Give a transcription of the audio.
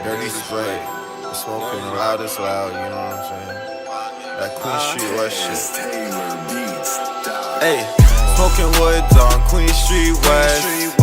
Dirty spray, smoking loud as loud, you know what I'm saying? That Queen Street West shit. Hey, smoking woods on Queen Street West.